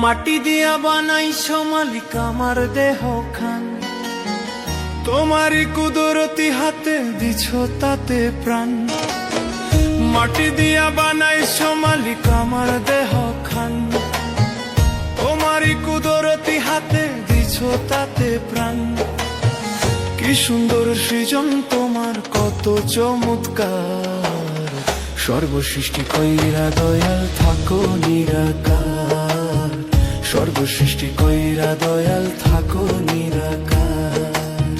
মাটি দিয়া বানাইছো মালিক আমার দেহ খান, তোমারই কুদরতি হাতে দিছো তাতে প্রাণ। মাটি দিয়া বানাইছো মালিক আমার দেহ খান, তোমারই কুদরতি হাতে দিছো তাতে প্রাণ। কি সুন্দর সৃজন তোমার, কত চমৎকার, সর্বসৃষ্টি কইরা দয়াল থাকো নিরাকার। সর্বসৃষ্টি কইরা দয়াল থাকো নিরাকার,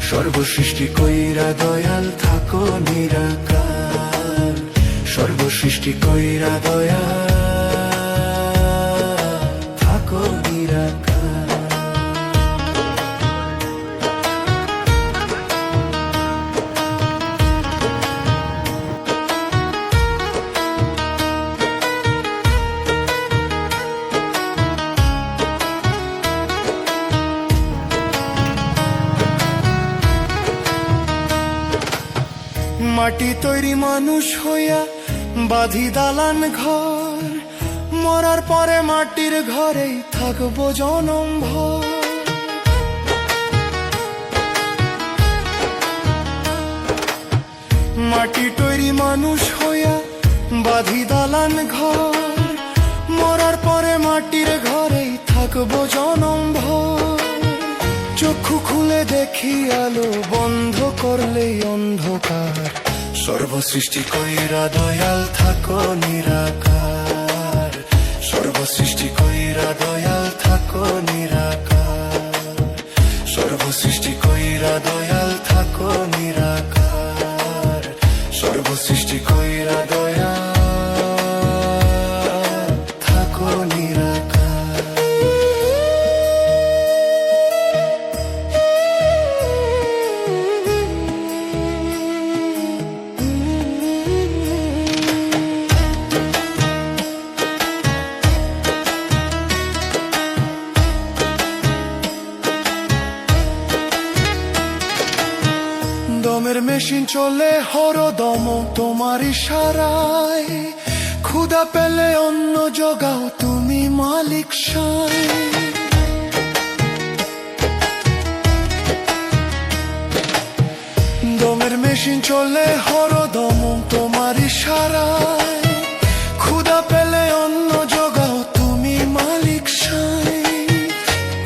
সর্বসৃষ্টি কইরা দয়াল থাকো নিরাকার, সর্বসৃষ্টি কইরা দয়াল থাকো নিরাকার। মাটি তৈরি মানুষ হইয়া বাঁধি দালান ঘর, মরার পরে মাটির ঘরেই থাকবো জনম ভর। মাটি তৈরি মানুষ হইয়া বাঁধি দালান ঘর, মরার পরে মাটির ঘরেই থাকবো জনম ভর। চক্ষু খুলে দেখি আলো, বন্ধ করলেই অন্ধকার। সর্বসৃষ্টি কইরা দয়াল থাকো নিরাকার, সর্বসৃষ্টি কইরা দয়াল থাকো নিরাকার, সর্বসৃষ্টি কইরা দয়াল থাকো নিরাকার, সর্বসৃষ্টি কইরা দয়াল থাকো নিরাকার। দমের মেশিন চলে হরদম তোমার ইশারায়, ক্ষুধা পেলে অন্ন জগাও তুমি মালিক সায়। দমের মেশিন চলে হরদম তোমার ইশারায়, ক্ষুধা পেলে অন্ন জগাও তুমি মালিক সায়।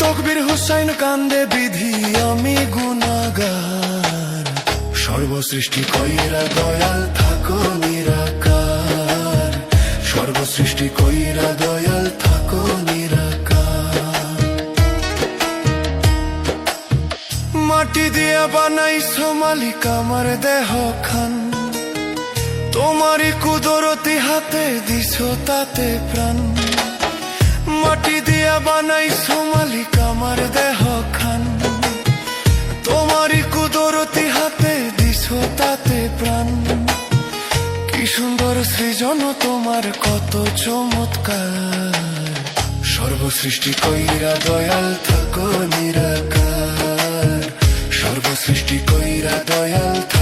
তকবীর হুসাইন কান্দে বিধি আমি গুনাহগার, সর্বসৃষ্টি কইরা দয়াল থাকো নিরাকার, সর্বসৃষ্টি কইরা দয়াল থাকো নিরাকার। মাটি দিয়া বানাইছো মালিক আমার দেহ খান, তোমারই কুদরতি হাতে দিছো তাতে প্রাণ। মাটি দিয়া বানাইছো মালিক আমার দেহ খান, তোমারই কুদরতি হাতে দিছো তাতে প্রাণ। কি সুন্দর সৃজন তোমার, কত চমৎকার, সর্বসৃষ্টি কইরা দয়াল থাকো নিরাকার, সর্বসৃষ্টি কইরা দয়াল থাকো